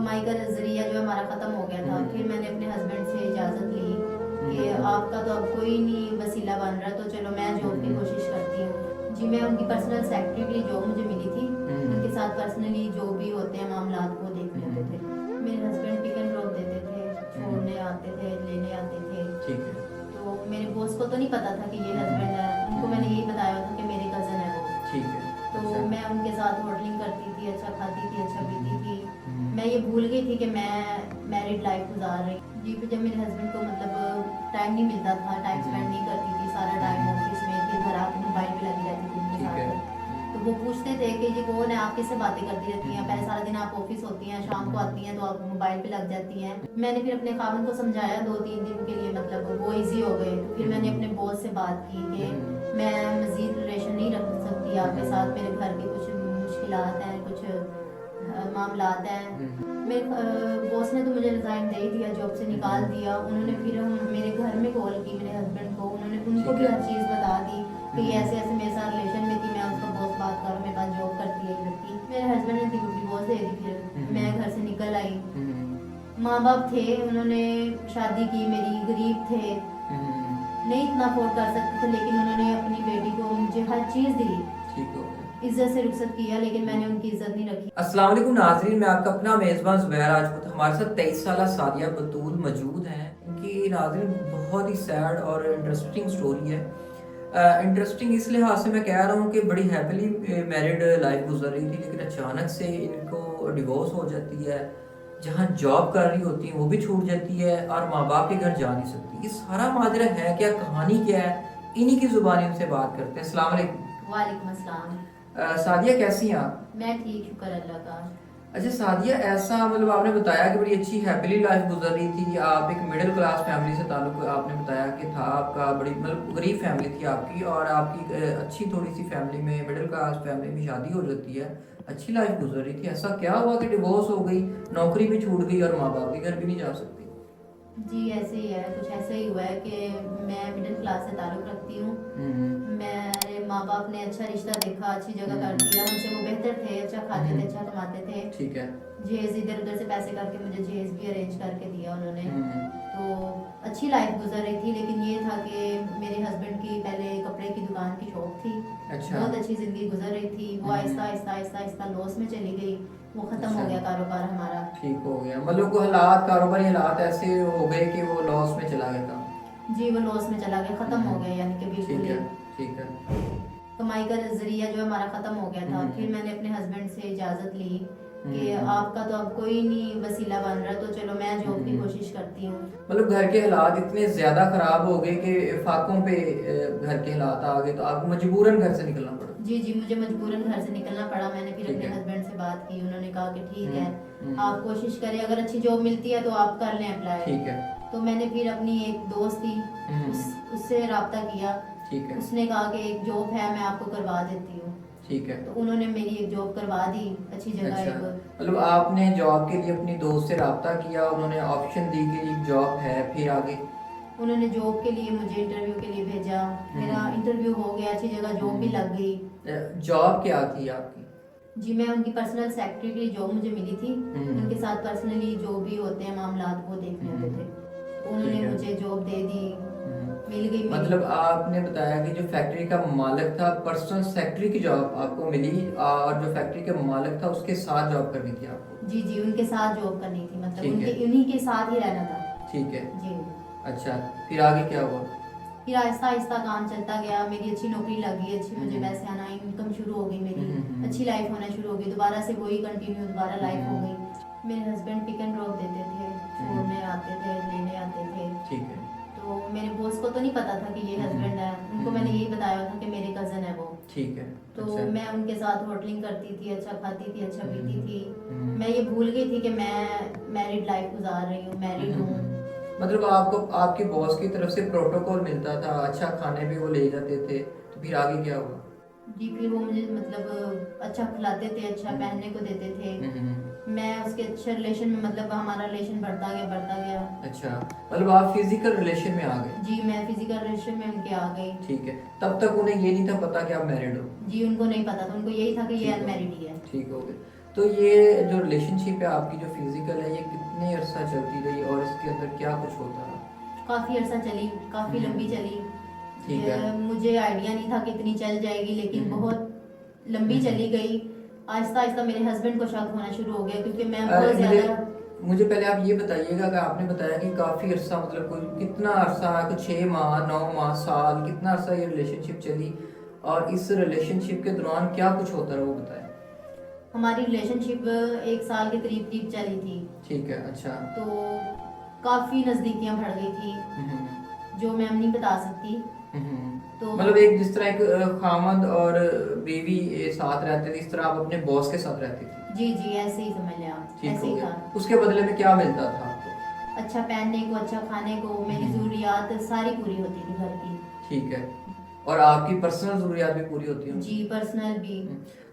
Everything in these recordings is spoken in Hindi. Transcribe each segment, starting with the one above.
कमाई का जरिया जो हमारा ख़त्म हो गया था। फिर मैंने अपने हस्बैंड से इजाज़त ली कि आपका तो अब कोई नहीं वसीला बन रहा, तो चलो मैं जॉब की कोशिश करती हूँ। जी, मैं उनकी पर्सनल सेक्रेटरी के लिए जॉब मुझे मिली थी। उनके साथ पर्सनली जो भी होते हैं मामलात को देखने होते थे। मेरे हस्बैंड पिक एंड ड्रॉप देते थे, छोड़ने आते थे, लेने आते थे। ठीक है। तो मेरे बॉस को तो नहीं पता था कि ये हस्बैंड है, उनको मैंने यही बताया था कि मेरे कज़न है वो। ठीक है। तो अच्छा। मैं उनके साथ होटलिंग करती थी, अच्छा खाती थी, अच्छा पीती थी। हम्म। मैं ये भूल गई थी कि मैं मैरिड लाइफ गुजार रही हूँ। जी, फिर जब मेरे हस्बैंड को मतलब टाइम नहीं मिलता था, टाइम स्पेंड नहीं करती थी, सारा टाइम ऑफिस में, फिर घर आके मोबाइल पे लगी रहती थी उनके ठीक है। साथ। तो वो पूछते थे कि ये कौन है, आप किससे बातें करती रहती हैं, पहले सारा दिन आप ऑफिस होती हैं, शाम को आती हैं तो आप मोबाइल पे लग जाती हैं। मैंने फिर अपने खामन को समझाया 2-3 दिन के लिए, मतलब वो इजी हो गए। तो फिर मैंने अपने बॉस से बात की कि मैं मज़ीद रिलेशन नहीं रख सकती आपके साथ, मेरे घर के कुछ मुश्किलात हैं, कुछ मामलात हैं। मेरे बॉस ने तो मुझे रिज़ाइन दे ही दिया, जॉब से निकाल दिया। उन्होंने फिर मेरे घर में कॉल की मेरे हस्बैंड को, उन्होंने उनको ठीक भी है। हर चीज़ बता दी कि ये ऐसे ऐसे मेरे साथ रिलेशन में थी, मैं उसका बॉस बात कर, मेरे पास जॉब करती है ये लड़की। मेरे हस्बैंड ने डिवोर्स दे दी, फिर मैं घर से निकल आई। माँ बाप थे, उन्होंने शादी की, मेरी गरीब थे, नहीं इतना अफोर्ड कर सकते थे, लेकिन उन्होंने अपनी बेटी को मुझे हर चीज़ दी, ठीक हो गया। इज्जत से रुखसत किया, लेकिन मैंने उनकी इज्जत नहीं रखी। अस्सलाम वालेकुम नाजरीन, मैं आपका अपना मेज़बान ज़ुबैर राजपूत। हमारे साथ 23 साल सादिया बतूल मौजूद हैं। इनकी नाजरीन बहुत ही सैड और इंटरेस्टिंग स्टोरी है। इंटरेस्टिंग इस लिहाज से मैं कह रहा हूँ कि बड़ी हैप्पीली मैरिड लाइफ गुजर रही थी, लेकिन अचानक से इनको डिवोर्स हो जाती है। जहाँ जॉब कर रही होती हैं वो भी छूट जाती है और माँ बाप के घर जा नहीं सकती। ये सारा माजरा है क्या, कहानी क्या है, इन्हीं की ज़ुबानी उनसे बात करते हैं। अस्सलाम वालेकुम। वालेकुम अस्सलाम। सादिया कैसी हैं आप? मैं ठीक, शुक्र अल्लाह का। अच्छा सादिया, ऐसा मतलब आपने बताया कि बड़ी अच्छी हैप्पीली लाइफ गुजर रही थी, आप एक मिडिल क्लास फैमिली से ताल्लुक आपने बताया कि था आपका, बड़ी मतलब गरीब फैमिली थी आपकी, और आपकी अच्छी थोड़ी सी फैमिली में, मिडिल क्लास फैमिली में शादी हो जाती है, अच्छी लाइफ गुजर रही थी। ऐसा क्या हुआ कि डिवोर्स हो गई, नौकरी भी छूट गई और माँ बाप के घर भी नहीं जा सकती? जी, ऐसे ही है, कुछ ऐसे ही हुआ है कि मैं मिडिल क्लास से ताल्लुक़ रखती हूँ। मेरे माँ बाप ने अच्छा रिश्ता देखा, अच्छी जगह कर दिया, हमसे वो बेहतर थे, अच्छा खाते थे, अच्छा कमाते थे। ठीक है। जहेज़ इधर उधर से पैसे करके मुझे जहेज़ भी अरेंज करके दिया उन्होंने। तो अच्छी लाइफ गुजर रही थी, लेकिन ये था कि मेरे हस्बैंड की पहले कपड़े की दुकान की शॉप थी। अच्छा। बहुत अच्छी ज़िंदगी गुजर रही थी, वो आहिस्ता आहिस्ता आहिस्ता आहिस्ता लॉस में चली गई, वो ख़त्म हो गया कारोबार हमारा। ठीक हो गया, मतलब को हालात, कारोबारी हालात ऐसे हो गए कि वो लॉस में चला गया था। जी, वो लॉस में चला गया, ख़त्म हो गया, यानी कि बिल्कुल ठीक ही है। ठीक है। कमाई का जरिया जो हमारा ख़त्म हो गया था। फिर मैंने अपने हस्बैंड से इजाज़त ली कि आपका तो अब कोई नहीं वसीला बन रहा, तो चलो मैं जॉब की कोशिश करती हूँ। मतलब घर के हालात इतने ज़्यादा ख़राब हो गए कि फाकों पे घर के हालात आ गए, तो आपको मजबूरन घर से निकलना पड़ा। जी जी, मुझे मजबूरन घर से निकलना पड़ा। मैंने फिर ठीक अपने है। हस्बैंड से बात की, उन्होंने कहा कि ठीक है, हम्म। आप कोशिश करें, अगर अच्छी जॉब मिलती है तो आप कर लें अप्लाई। ठीक है। तो मैंने फिर अपनी एक दोस्त थी, उससे रब्ता किया। ठीक है। उसने कहा कि एक जॉब है, मैं आपको करवा देती हूँ। ठीक है। तो उन्होंने मेरी एक जॉब करवा दी, अच्छी जगह अच्छा, एक। मतलब आपने जॉब के लिए अपनी दोस्त से रब्ता किया, उन्होंने ऑप्शन दी कि एक जॉब है, फिर आगे? उन्होंने जॉब के लिए मुझे इंटरव्यू के लिए भेजा, मेरा इंटरव्यू हो गया, अच्छी जगह जॉब भी लग गई। जॉब क्या थी आपकी? जी, मैं उनकी पर्सनल सेक्रेटरी की जॉब मुझे मिली थी। उनके साथ पर्सनली जो भी होते हैं मामलात वो देखने होते थे। तो उन्होंने मुझे जॉब दे दी, मिल गई मेरी। मतलब आपने बताया कि जो फैक्ट्री का मालिक था, पर्सनल सेक्रेटरी की जॉब आपको मिली, और जो फैक्ट्री का मालिक था उसके साथ जॉब करनी थी आपको? जी जी, उनके साथ जॉब करनी थी, मतलब ठीक उनके है। उन्हीं के साथ ही रहना था। ठीक है। जी। अच्छा, फिर आगे क्या हुआ? फिर आहिस्ता आहिस्ता काम चलता गया, मेरी अच्छी नौकरी लगी, अच्छी मुझे पैसे आना, इनकम शुरू हो गई मेरी, अच्छी लाइफ होना शुरू हो गई, दोबारा से वही कंटिन्यू दोबारा लाइफ हो गई। मेरे हस्बैंड पिक एंड ड्रॉप देते थे, छोड़ने आते थे, लेने आते थे। ठीक है। तो मेरे बॉस को तो नहीं पता था कि ये हस्बैंड है, उनको मैंने यही बताया था कि मेरे कज़न है वो। ठीक है। तो अच्छा। मैं उनके साथ होटलिंग करती थी, अच्छा खाती थी, अच्छा पीती थी। मैं ये भूल गई थी कि मैं मैरिड लाइफ गुजार रही हूँ, मैरिड हूँ। मतलब आपको आपके बॉस की तरफ से प्रोटोकॉल मिलता था, अच्छा खाने भी वो ले जाते थे, तो फिर आगे क्या हुआ? जी, फिर वो मुझे मतलब अच्छा खिलाते थे, अच्छा पहनने को देते थे। मैं उसके अच्छे रिलेशन में, मतलब हमारा रिलेशन बढ़ता गया बढ़ता गया। अच्छा, मतलब आप फिजिकल रिलेशन में आ गए? जी, मैं फिजिकल रिलेशन में उनके आ गई। ठीक है। तब तक उन्हें ये नहीं था पता कि आप मैरिड हो? जी, उनको नहीं पता था, उनको यही था कि ये ठीक हो अनमैरिड ही है। ठीक हो गए। तो ये जो रिलेशनशिप है आपकी जो फिजिकल है, ये कितने अरसा चलती रही और इसके अंदर क्या कुछ होता रहा? काफ़ी अरसा चली, काफ़ी हम्म। लंबी चली। ठीक है। मुझे आइडिया नहीं था कि इतनी चल जाएगी, लेकिन हम्म। बहुत लंबी चली गई। आहिस्ता आहिस्ता मेरे हस्बैंड को शक होना शुरू हो गया, क्योंकि मैं अ, बहुत मुझे ज़्यादा। मुझे पहले आप ये बताइएगा कि आपने बताया कि काफ़ी अरसा, मतलब कोई कितना अरसा, कुछ 6 माह, 9 माह, साल, कितना अरसा ये रिलेशनशिप चली और इस रिलेशनशिप के दौरान क्या कुछ होता रहा वो बताएं। हमारी रिलेशनशिप 1 साल के करीब करीब चली थी। ठीक है। अच्छा। तो काफ़ी नज़दीकियाँ बढ़ गई थी, हम्म। जो मैं नहीं बता सकती। तो मतलब एक जिस तरह एक खामद और बीवी साथ रहते थे, इस तरह आप अपने बॉस के साथ रहती थी। जी जी, ऐसे ही समझ लें आप, ठीक ऐसे हो ही गया। था। उसके बदले में क्या मिलता था आपको? अच्छा पहनने को, अच्छा खाने को, मेरी हम्म। ज़रूरियात सारी पूरी होती थी घर की। ठीक है। और आपकी पर्सनल ज़रूरियात भी पूरी होती जी, होंगी। पर्सनल भी।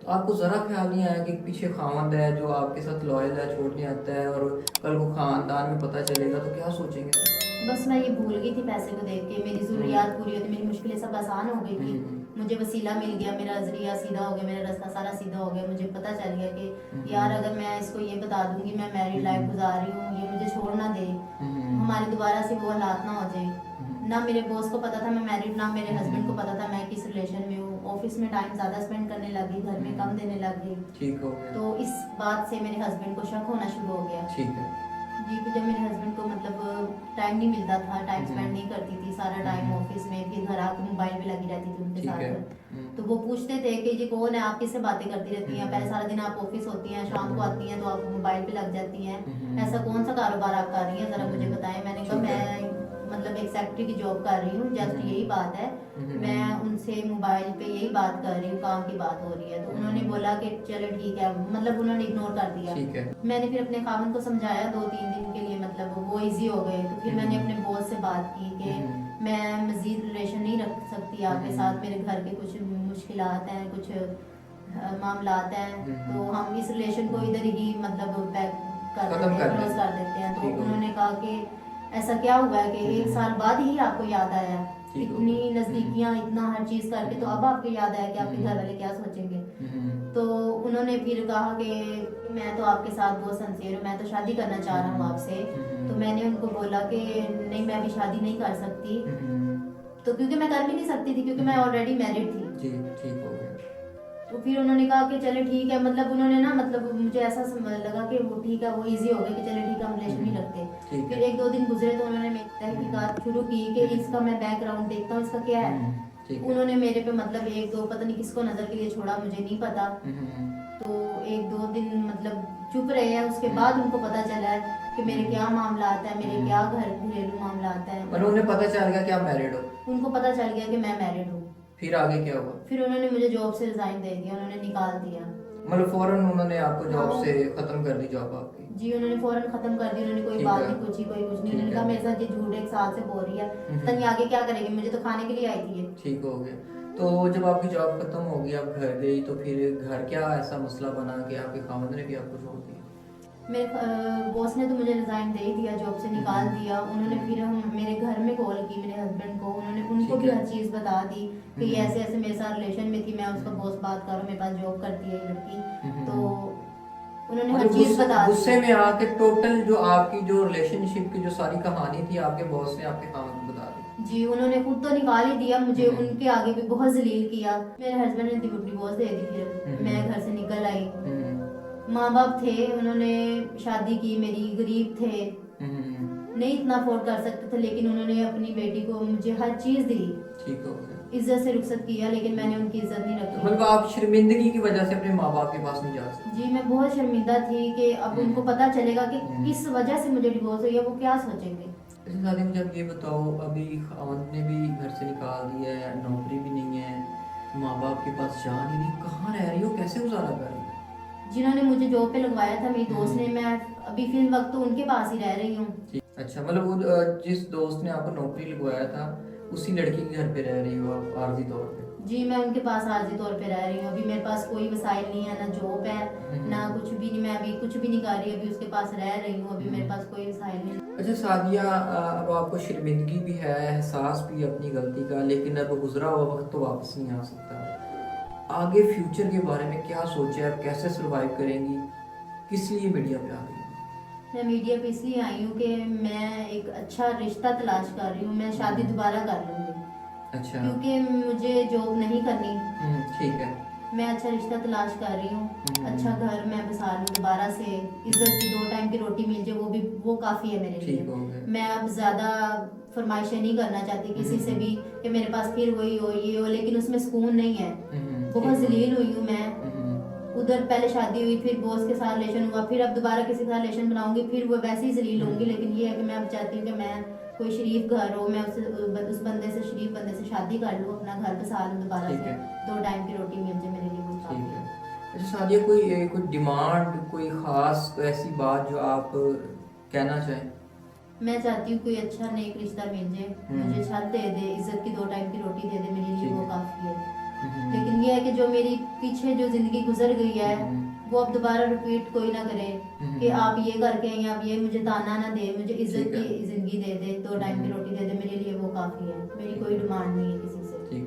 तो आपको ज़रा ख्याल नहीं आया कि पीछे खामद है जो आपके साथ लॉयल है, छोड़ने आता है, और कल को खानदान में पता चलेगा तो क्या सोचेंगे? बस मैं ये भूल गई थी पैसे को देख के, मेरी ज़रूरियात पूरी होती, मेरी मुश्किलें सब आसान हो गई थी। हम्म। मुझे वसीला मिल गया, मेरा ज़रिया सीधा हो गया, मेरा रास्ता सारा सीधा हो गया। मुझे पता चल गया कि यार अगर मैं इसको ये बता दूंगी मैं मैरिड लाइफ गुजार रही हूँ, ये मुझे छोड़ ना दे, हमारे दोबारा से वो हालात ना हो जाए। ना मेरे बॉस को पता था मैं मैरिड, ना मेरे हस्बैंड को पता था मैं किस रिलेशन में हूँ। ऑफिस में टाइम ज़्यादा स्पेंड करने लगी, घर में कम देने लग गई। ठीक हो गया। तो इस बात से मेरे हस्बैंड को शक होना शुरू हो गया। ठीक है। जी, तो जब मेरे हस्बैंड को मतलब टाइम नहीं मिलता था, टाइम स्पेंड नहीं करती थी, सारा टाइम ऑफिस में, फिर घर आके मोबाइल पे लगी रहती थी उनके ठीक है। साथ। तो वो पूछते थे कि जी कौन है, आप किससे बातें करती रहती हैं, पहले सारा दिन आप ऑफिस होती हैं, शाम को आती हैं तो आप मोबाइल पे लग जाती हैं, ऐसा कौन सा कारोबार आप कर रही हैं, ज़रा मुझे बताएं। मैंने कहा ठीक है। मैं मतलब एक सेक्रेटरी की जॉब कर रही हूँ, जस्ट यही बात है, मैं उनसे मोबाइल पे यही बात कर रही हूँ, काम की बात हो रही है। तो उन्होंने बोला कि चलो ठीक है, मतलब उन्होंने इग्नोर कर दिया। ठीक है। मैंने फिर अपने खावन को समझाया 2-3 दिन के लिए, मतलब वो इजी हो गए। तो फिर मैंने अपने बॉस से बात की कि मैं मज़ीद रिलेशन नहीं रख सकती आपके साथ, मेरे घर के कुछ मुश्किलात हैं, कुछ मामलात हैं, तो हम इस रिलेशन को इधर ही मतलब बैक कर खत्म देते कर हैं, क्लोज दें। कर देते हैं। तो ठीक हो गया। उन्होंने कहा कि ऐसा क्या हुआ है कि 1 साल बाद ही आपको याद आया, ठीक हो इतनी गया। नज़दीकियाँ, इतना हर चीज़ करके तो अब आपको याद आया कि आपके घर वाले क्या सोचेंगे। तो उन्होंने फिर कहा कि मैं तो आपके साथ बहुत सिंसियर हूँ, मैं तो शादी करना चाह रहा हूँ आपसे। तो मैंने उनको बोला कि नहीं, मैं अभी शादी नहीं कर सकती। तो क्योंकि मैं कर भी नहीं सकती थी, क्योंकि मैं ऑलरेडी मैरिड थी। जी। ठीक हो गया। तो फिर उन्होंने कहा कि चले ठीक है, मतलब उन्होंने ना, मतलब मुझे ऐसा लगा कि वो ठीक है, वो इजी हो गया कि चले ठीक है, हम रिलेशन नहीं रखते। ठीक फिर है। 1-2 दिन गुजरे तो उन्होंने मेरी तहकीकात शुरू की कि इसका मैं बैकग्राउंड देखता हूँ, इसका क्या है। ठीक है। उन्होंने मेरे पे मतलब 1-2 पता नहीं किसको नज़र के लिए छोड़ा, मुझे नहीं पता। तो 1-2 दिन मतलब चुप रहे हैं, उसके बाद उनको पता चला है कि मेरे क्या मामला आता है, मेरे क्या घर घरेलू मामला आता है। और उन्हें पता चल गया कि आप मैरिड हो? उनको पता चल गया कि मैं मैरिड हूँ। फिर आगे क्या हुआ? फिर उन्होंने मुझे जॉब से रिजाइन दे दिया, उन्होंने निकाल दिया। मतलब फौरन उन्होंने आपको जॉब हाँ। से खत्म कर दी, जॉब आपकी? जी, उन्होंने फौरन खत्म कर दी, उन्होंने कोई ठीक बात है। नहीं पूछी, कोई कुछ नहीं। ठीक उन्होंने है। कहा मेरे साथ ये झूठ 1 साल से बोल रही है, पता नहीं आगे क्या करेगी, मुझे तो खाने के लिए आई थी ये। ठीक हो गया। तो जब आपकी जॉब खत्म हो गई, आप घर गई, तो फिर घर क्या ऐसा मसला बना कि आपके खामद ने भी आपको छोड़ दिया? मेरे बॉस ने तो मुझे रिजाइन दे ही दिया, जॉब से निकाल दिया। उन्होंने फिर हम मेरे घर में कॉल की मेरे हस्बैंड को, उन्होंने उनको ठीक भी है। हर चीज़ बता दी कि ये ऐसे ऐसे मेरे साथ रिलेशन में थी, मैं उसका बॉस बात कर रहा हूँ, मेरे पास जॉब करती है ये लड़की। तो उन्होंने हर मतलब चीज़ बता दी। गुस्से में आके टोटल जो आपकी जो रिलेशनशिप की जो सारी कहानी थी आपके बॉस ने आपके खामद को बता दी? जी, उन्होंने खुद तो निकाल ही दिया, मुझे उनके आगे भी बहुत जलील किया। मेरे हस्बैंड ने डिवोर्स दे दी, फिर मैं घर से निकल आई। माँ बाप थे, उन्होंने शादी की मेरी, गरीब थे, नहीं इतना अफोर्ड कर सकते थे, लेकिन उन्होंने अपनी बेटी को मुझे हर चीज़ दी, ठीक हो गया। इज्जत से रुखसत किया, लेकिन मैंने उनकी इज्जत नहीं रखी। मतलब आप शर्मिंदगी की वजह से अपने माँ बाप के पास नहीं जा सकते? जी, मैं बहुत शर्मिंदा थी कि अब उनको पता चलेगा कि किस वजह से मुझे डिवोर्स हुई है, वो क्या सोचेंगे। अच्छा शादी, मुझे अब ये बताओ, अभी खामद ने भी घर से निकाल दिया है, नौकरी भी नहीं है, माँ बाप के पास जा नहीं रही, कहाँ रह रही हो, कैसे गुजारा कर रही हो? जिन्होंने मुझे जॉब पे लगवाया था मेरी दोस्त ने, मैं अभी फिल वक्त तो उनके पास ही रह रही हूँ। अच्छा, मतलब वो जिस दोस्त ने आपको नौकरी लगवाया था उसी लड़की के घर पे रह रही हो आप आर्जी तौर पे? जी, मैं उनके पास आर्जी तौर पे रह रही हूँ। अभी मेरे पास कोई वसाइल नहीं है, ना जॉब है, ना कुछ भी नहीं, मैं अभी कुछ भी नहीं कर रही, अभी उसके पास रह रही हूँ, अभी मेरे पास कोई वसाइल नहीं। अच्छा सादिया, अब आपको शर्मिंदगी भी है, एहसास भी है अपनी गलती का, लेकिन अब गुजरा हुआ वक्त तो वापस नहीं आ सकता। आगे फ्यूचर के बारे में क्या सोचा है, आप कैसे सर्वाइव करेंगी? किस लिए मीडिया पे आ गई? मैं मीडिया पे इसलिए आई हूँ कि मैं एक अच्छा रिश्ता तलाश कर रही हूँ। मैं शादी दोबारा कर लूँगी अच्छा। क्योंकि मुझे जॉब नहीं करनी। ठीक है। मैं अच्छा रिश्ता तलाश कर रही हूँ, अच्छा घर मैं बसा लूँ दोबारा से, इज्जत की 2 टाइम की रोटी मिल जाए, वो काफ़ी है मेरे ठीक लिए। हो गया। मैं अब ज़्यादा फरमाइशें नहीं करना चाहती किसी से भी कि मेरे पास फिर वही हो ये हो, लेकिन उसमें सुकून नहीं है। बहुत ठीक हो जलील हुई हूँ मैं। गया। उधर पहले शादी हुई, फिर बॉस के साथ रिलेशन हुआ, फिर अब दोबारा किसी के साथ रिलेशन बनाऊंगी, फिर वो वैसे ही जलील होंगी। लेकिन ये है कि मैं अब चाहती हूँ कि मैं कोई शरीफ घर हो, मैं उस बंदे से, शरीफ बंदे से शादी कर लूँ, अपना घर बसा लूँ दोबारा ठीक से, है। 2 टाइम की रोटी मिल जाए, मेरे लिए बहुत ठीक काफ़ी है। है। अच्छा सादिया, कोई डिमांड, कोई ख़ास, कोई ऐसी बात जो आप कहना चाहें? मैं चाहती हूँ कोई अच्छा नेक रिश्ता मिल जाए, मुझे छत दे दे, इज्जत की 2 टाइम की रोटी दे दे, मेरे लिए ठीक वो है। काफ़ी है। लेकिन ये है कि जो मेरी पीछे जो ज़िंदगी गुजर गई है, वो अब दोबारा रिपीट कोई ना करे कि आप ये करके आए, आप ये, मुझे ताना ना दे, मुझे इज्जत ठीक है। की ज़िंदगी दे दे, 2 टाइम की रोटी दे दे, मेरे लिए वो काफ़ी है। मेरी कोई डिमांड नहीं है किसी से। ठीक।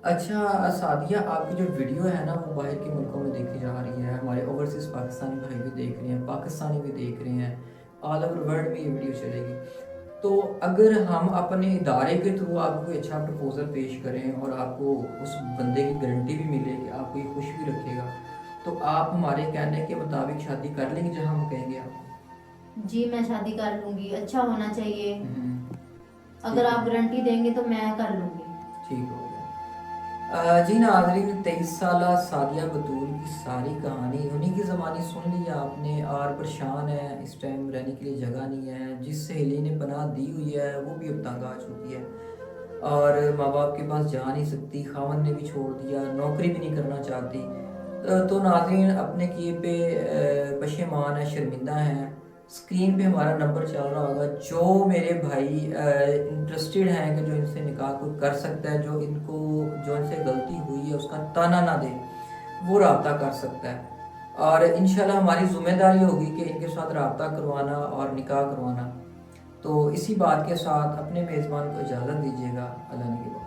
अच्छा सादिया, आपकी जो वीडियो है ना वो बाहर के मुल्कों में देखी जा रही है, हमारे ओवरसीज़ पाकिस्तानी भाई भी देख रहे हैं, पाकिस्तानी भी देख रहे हैं, ऑल ओवर वर्ल्ड में ये वीडियो चलेगी। तो अगर हम अपने इदारे के थ्रू आपको कोई अच्छा प्रपोज़ल पेश करें और आपको उस बंदे की गारंटी भी मिले कि आपको ये खुश भी रखेगा, तो आप हमारे कहने के मुताबिक शादी कर लेंगे जहाँ हम कहेंगे आपको? जी मैं शादी कर लूँगी, अच्छा होना चाहिए। ठीक अगर है। आप गारंटी देंगे तो मैं कर लूँगी। ठीक हो गया। जी नाज़रीन, 23 साला सादिया बतूल की सारी कहानी उन्हीं की ज़बानी सुन ली आपने। और परेशान है, इस टाइम रहने के लिए जगह नहीं है, जिस सहेली ने पनाह दी हुई है वो भी अब तंग आ चुकी है और माँ बाप के पास जा नहीं सकती, खामन ने भी छोड़ दिया, नौकरी भी नहीं करना चाहती। तो नाज़रीन अपने किए पे पशेमान है, शर्मिंदा हैं। स्क्रीन पे हमारा नंबर चल रहा होगा, जो मेरे भाई इंटरेस्टेड हैं कि जो इनसे निकाह कोई कर सकता है, जो इनसे गलती हुई है उसका ताना ना दे, वो रब्ता कर सकता है। और इंशाल्लाह हमारी ज़िम्मेदारी होगी कि इनके साथ रब्ता करवाना और निकाह करवाना। तो इसी बात के साथ अपने मेज़बान को इजाज़त दीजिएगा। अल्लाह ने के बाद।